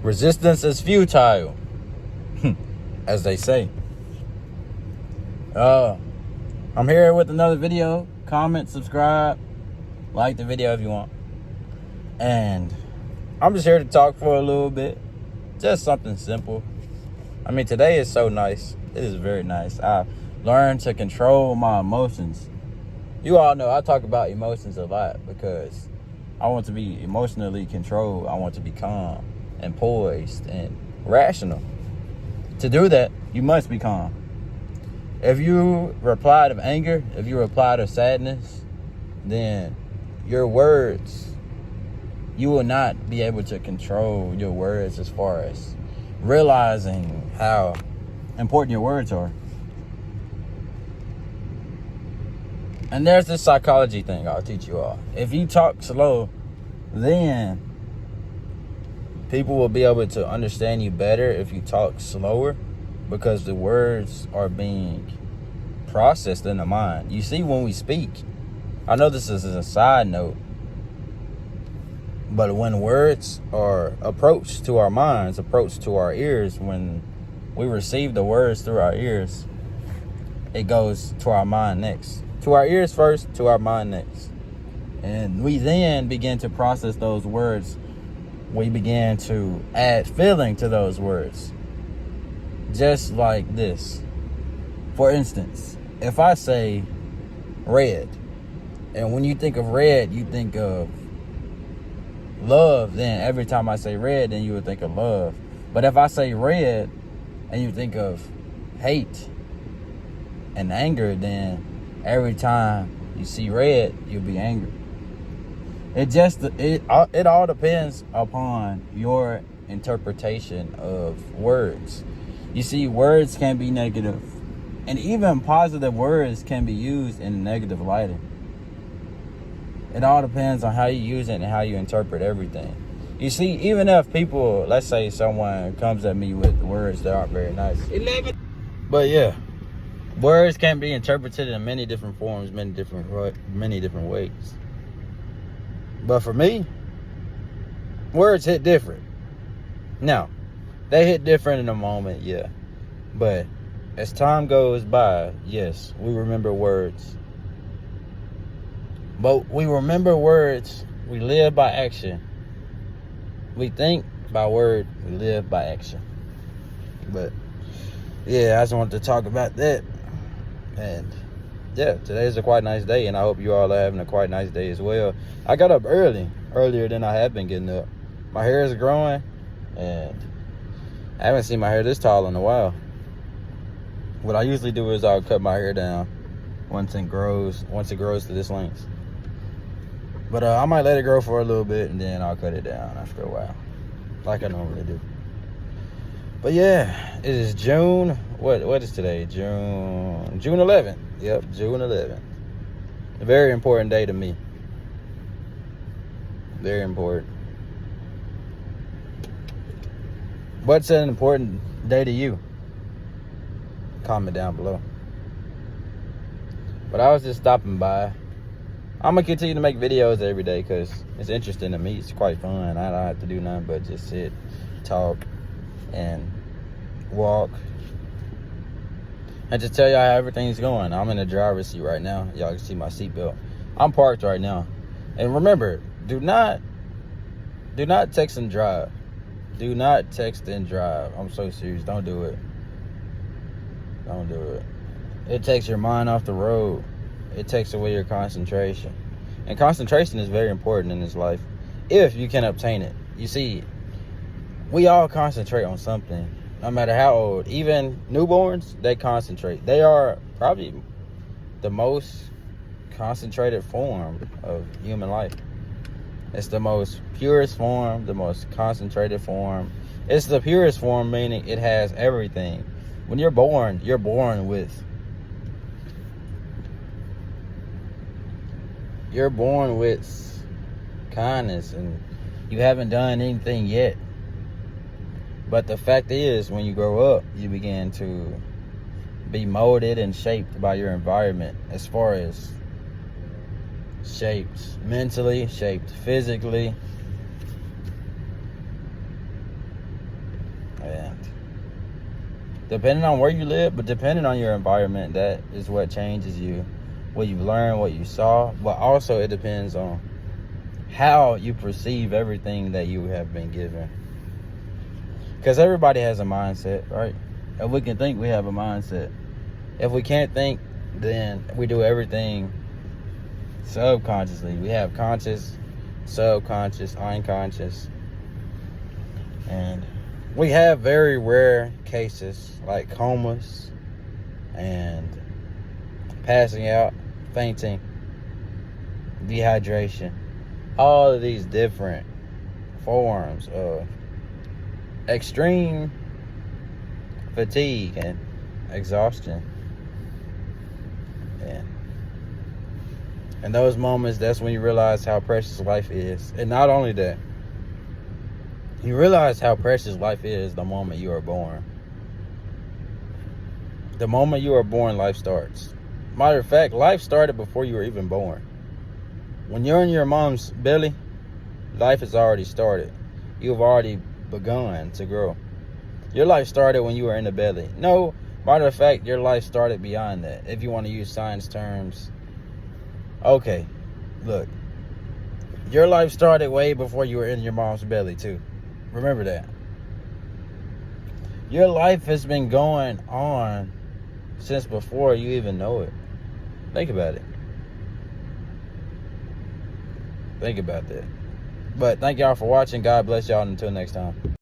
Resistance is futile, as they say. I'm here with another video. Comment, subscribe, like the video if you want. And I'm just here to talk for a little bit. Just something simple. I mean, today is so nice. It is very nice. I learned to control my emotions. You all know I talk about emotions a lot because I want to be emotionally controlled. I want to be calm and poised and rational. To do that, you must be calm. If you reply to anger, if you reply to sadness, then your words, you will not be able to control your words as far as realizing how important your words are. And there's this psychology thing I'll teach you all. If you talk slow, then people will be able to understand you better if you talk slower, because the words are being processed in the mind. You see, when we speak, I know this is a side note, but when words are approached to our minds, approached to our ears, when we receive the words through our ears, it goes to our mind next. To our ears first, to our mind next. And we then begin to process those words. We begin to add feeling to those words. Just like this. For instance, if I say red, and when you think of red, you think of love, then every time I say red, then you would think of love. But if I say red and you think of hate and anger, then every time you see red, you'll be angry. It all depends upon your interpretation of words. You see, words can be negative, and even positive words can be used in a negative lighting. It all depends on how you use it and how you interpret everything. You see, even if people, let's say someone comes at me with words that aren't very nice. But yeah, words can be interpreted in many different forms, many different ways. But for me, words hit different. Now, they hit different in a moment, yeah. But as time goes by, yes, we remember words. But we remember words, we live by action. We think by word, we live by action. But yeah, I just wanted to talk about that. And yeah, today's a quite nice day, and I hope you all are having a quite nice day as well. I got up earlier than I have been getting up. My hair is growing, and I haven't seen my hair this tall in a while. What I usually do is I'll cut my hair down once it grows to this length. But I might let it grow for a little bit, and then I'll cut it down after a while, like I normally do. But yeah, it is June. What is today? June 11th. Yep, June 11th. A very important day to me. Very important. What's an important day to you? Comment down below. But I was just stopping by. I'm going to continue to make videos every day because it's interesting to me. It's quite fun. I don't have to do nothing but just sit, talk, and walk. And just tell y'all how everything's going. I'm in the driver's seat right now. Y'all can see my seatbelt. I'm parked right now. And remember, do not text and drive. Do not text and drive. I'm so serious. Don't do it. Don't do it. It takes your mind off the road. It takes away your concentration. And concentration is very important in this life, if you can obtain it. You see, we all concentrate on something, no matter how old. Even newborns, they concentrate. They are probably the most concentrated form of human life. It's the most purest form, the most concentrated form. It's the purest form, meaning it has everything. When you're born with kindness, and you haven't done anything yet. But the fact is, when you grow up, you begin to be molded and shaped by your environment, as far as shaped mentally, shaped physically. depending on where you live, but depending on your environment, that is what changes you, what you've learned, what you saw. But also it depends on how you perceive everything that you have been given. Because everybody has a mindset, right? If we can think, we have a mindset. If we can't think, then we do everything subconsciously. We have conscious, subconscious, unconscious. And we have very rare cases like comas and passing out, fainting, dehydration. All of these different forms of extreme fatigue and exhaustion. And those moments, that's when you realize how precious life is. And not only that, you realize how precious life is the moment you are born. The moment you are born, life starts. Matter of fact, life started before you were even born. When you're in your mom's belly, life has already started. You've already begun to grow. Your life started when you were in the belly. No, matter of fact, your life started beyond that. If you want to use science terms. Okay, look. Your life started way before you were in your mom's belly too. Remember that. Your life has been going on since before you even know it. Think about it. Think about that. But thank y'all for watching. God bless y'all. Until next time.